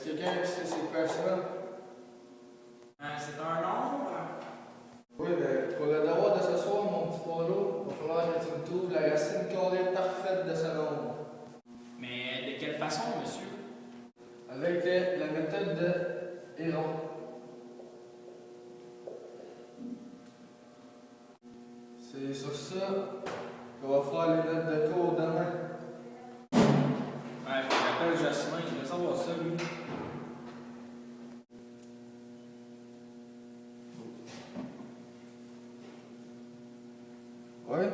Est-ce que quelqu'un sait c'est quoi ça? C'est un nombre. Oui, ben, pour le devoir de ce soir, mon petit Paulo, il va falloir que tu me trouves la racine carrée parfaite de ce nombre. Mais de quelle façon, monsieur? Avec la méthode de Héron. C'est sur ça qu'on va faire les notes de cours demain. Ouais, faut que j'appelle Jasmin, je vais savoir ça, lui. Ouais?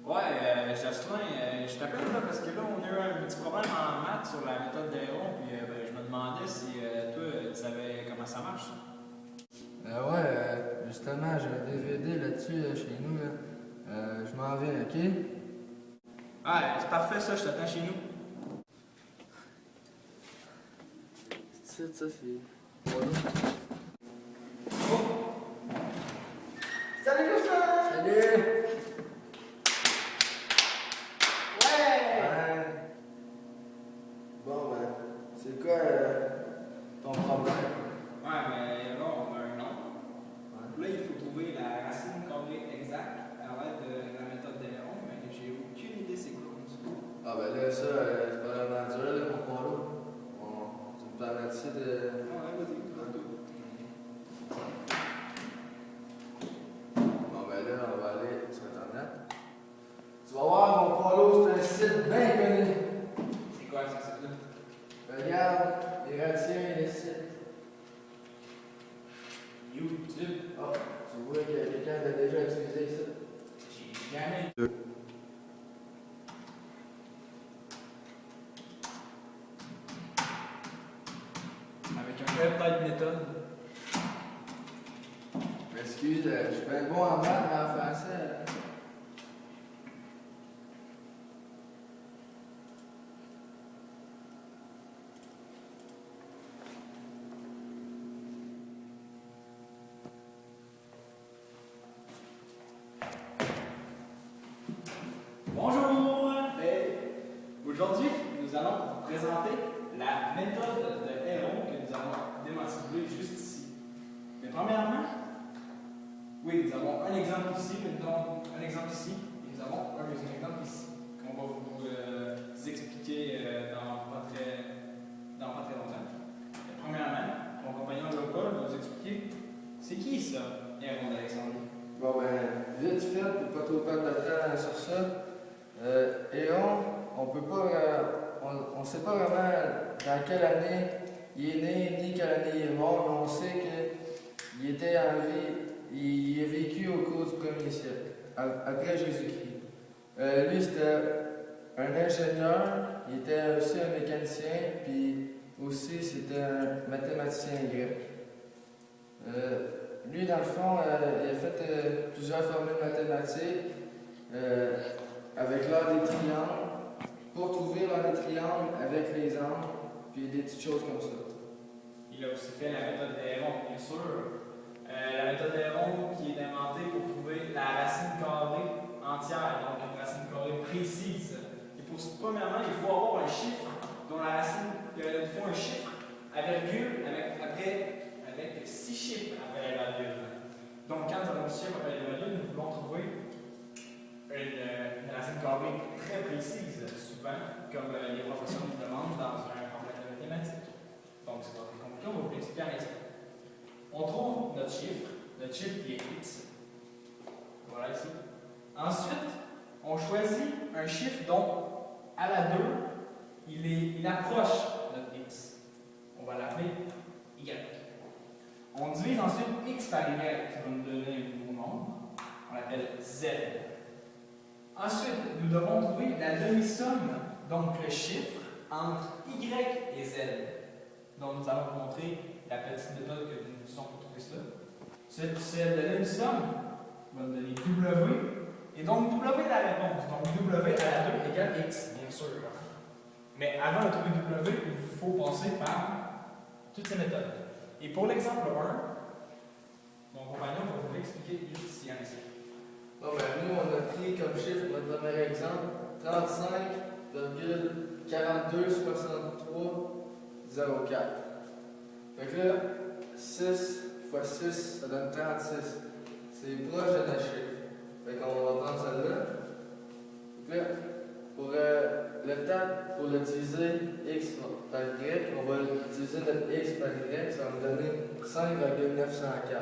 Ouais, Jasmin, je t'appelle là parce que là, on a eu un petit problème en maths sur la méthode d'Héron, puis ben, je me demandais si toi, tu savais comment ça marche, ça. Ouais, justement, j'ai un DVD là-dessus chez nous. Là. Je m'en vais, ok? Ah, c'est parfait ça, je t'attends chez nous. Ça, c'est. Voilà. Salut Jasmin! Salut! Ouais! Bon, ben, c'est quoi ton problème? Ouais, mais là, on a un nombre. Là, il faut trouver la racine carrée exacte à l'aide de la méthode d'Héron, mais j'ai aucune idée c'est quoi. Ah, ben là, ça, c'est pas vraiment dur, là, mon Paulo. Tu me permets-tu de. Ouais, vas-y, Bon, ben là, on va aller sur Internet. Tu vas voir, mon Paulo, c'est un site bien connu. c'est quoi ça, c'est là? Regarde, les ratiens et les sites. YouTube. Ah, tu vois que quelqu'un a déjà utilisé ça. J'ai jamais. Avec un peut-être méthode. Excuse, je suis bien bon en maths, mais en français. Bonjour! Aujourd'hui, nous allons vous présenter la méthode de Héron que nous avons démontrée juste ici. Mais premièrement, oui, nous avons un exemple ici, un exemple ici, et nous avons un deuxième exemple ici, qu'on va vous expliquer dans pas très longtemps. Mais premièrement, mon compagnon Léopold va vous expliquer c'est qui ça, Héron d'Alexandrie. Bon, ben, vite fait, pour pas trop perdre de temps sur ça. Héron, on peut pas. On sait pas vraiment dans quelle année il est né, ni quelle année il est mort, mais on sait qu'il était en vie, il a vécu au cours du 1er siècle, après Jésus-Christ. Lui, c'était un ingénieur, il était aussi un mécanicien, puis aussi c'était un mathématicien grec. Lui, dans le fond, il a fait plusieurs formules mathématiques avec l'art des triangles, pour trouver l'art des triangles avec les angles, puis des petites choses comme ça. Il a aussi fait la méthode d'Héron, bien sûr. La méthode d'Héron qui est inventée pour trouver la racine carrée entière, donc une racine carrée précise. Et pour ce, premièrement, il faut avoir un chiffre dont la racine, il faut un chiffre à virgule avec 6 chiffres après la virgule. Donc quand nous avons 6 chiffres après la virgule, nous voulons trouver une racine carrée très précise, souvent, comme les professeurs nous demandent dans un problème de mathématiques. Donc c'est pas très compliqué, on va vous l'expliquer en exemple. On trouve notre chiffre qui est x. Voilà ici. Ensuite, on choisit un chiffre dont, à la 2, il approche notre x. On va l'appeler y. On divise ensuite x par y, qui va nous donner un nouveau nombre. On l'appelle z. Ensuite, nous devons trouver la demi-somme, donc le chiffre, entre y et z. Donc, nous allons vous montrer la petite méthode que nous utilisons pour trouver cela. C'est la demi-somme va nous donner w, et donc w est la réponse. Donc, w à la 2 égale x, bien sûr. Mais avant de trouver w, il faut passer par toutes ces méthodes. Et pour l'exemple 1, mon compagnon va vous l'expliquer juste ici en essai. Bon, ben, nous, on a pris comme chiffre, notre premier exemple, 35,3 42, 63, 04. Fait que là, 6 fois 6, ça donne 36. C'est proche de notre chiffre. Fait qu'on va prendre celle-là. Fait que là, pour le temps, pour le diviser x par y, on va diviser notre x par y, ça va nous donner 5,904,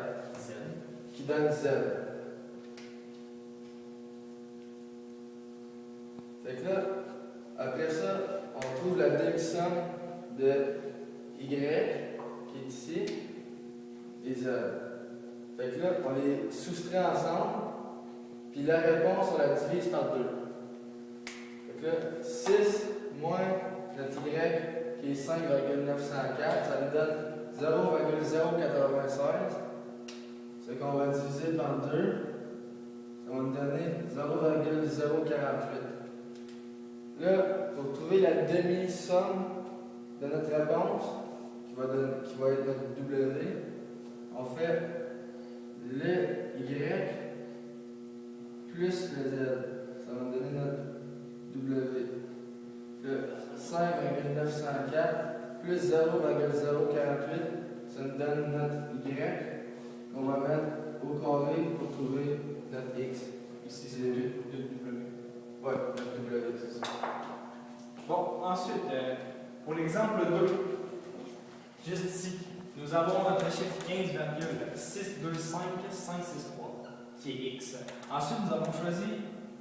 qui donne z. Fait que là, après ça, on trouve la demi-somme de y, qui est ici, et z. Fait que là, on les soustrait ensemble, puis la réponse, on la divise par 2. Fait que là, 6 moins notre y, qui est 5,904, ça nous donne 0,096. Ce qu'on va diviser par 2, ça va nous donner 0,048. Là, pour trouver la demi-somme de notre réponse, qui va être notre W, on fait le Y plus le Z. Ça va nous donner notre W. Le 5,904 plus 0,048, ça nous donne notre Y qu'on va mettre au carré pour trouver notre X. Ici, c'est le W. Ouais, notre W, c'est ça. Bon, ensuite, pour l'exemple 2, juste ici, nous avons notre chiffre 15,625563, qui est x. Ensuite, nous avons choisi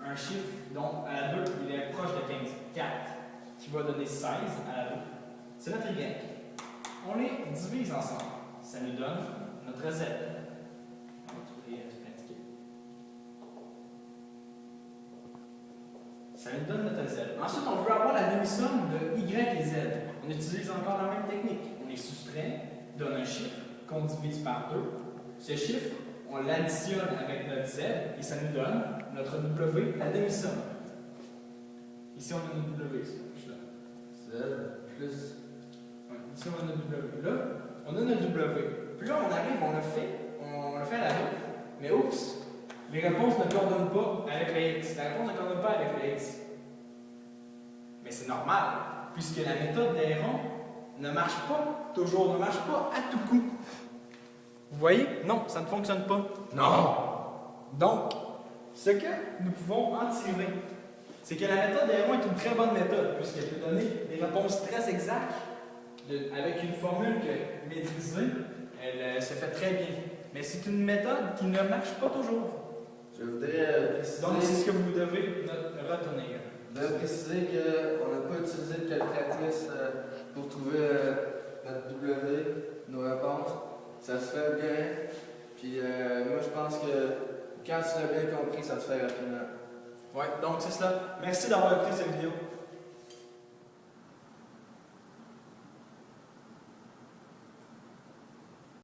un chiffre dont à la 2, il est proche de 15, 4, qui va donner 16 à la 2. C'est notre y. On les divise ensemble. Ça nous donne notre z. On va trouver indiqué. Ça nous donne notre z. Ensuite, on veut avoir la demi-somme de y et z. On utilise encore la même technique. On les soustrait, donne un chiffre qu'on divise par 2. Ce chiffre, on l'additionne avec notre z et ça nous donne notre w, la demi-somme. Ici, on a notre w. Z plus. Ouais, ici, on a notre w. Là, on a notre w. Puis là, on arrive, on le fait à la route. Mais oups, les réponses ne coordonnent pas avec le x. La réponse ne coordonne pas avec le x. Mais c'est normal, puisque la méthode d'Héron ne marche pas toujours, ne marche pas à tout coup. Vous voyez? Non, ça ne fonctionne pas. Non! Donc, ce que nous pouvons en tirer, c'est que la méthode d'Héron est une très bonne méthode, puisqu'elle peut donner des réponses très exactes, avec une formule que maîtrisée, elle se fait très bien. Mais c'est une méthode qui ne marche pas toujours. Je voudrais préciser. Donc, c'est ce que vous devez retenir. Je voudrais préciser qu'on n'a pas utilisé de calculatrice pour trouver notre W, nos réponses. Ça se fait bien. Puis moi, je pense que quand tu l'as bien compris, ça se fait rapidement. Ouais, donc c'est cela. Merci d'avoir écouté cette vidéo.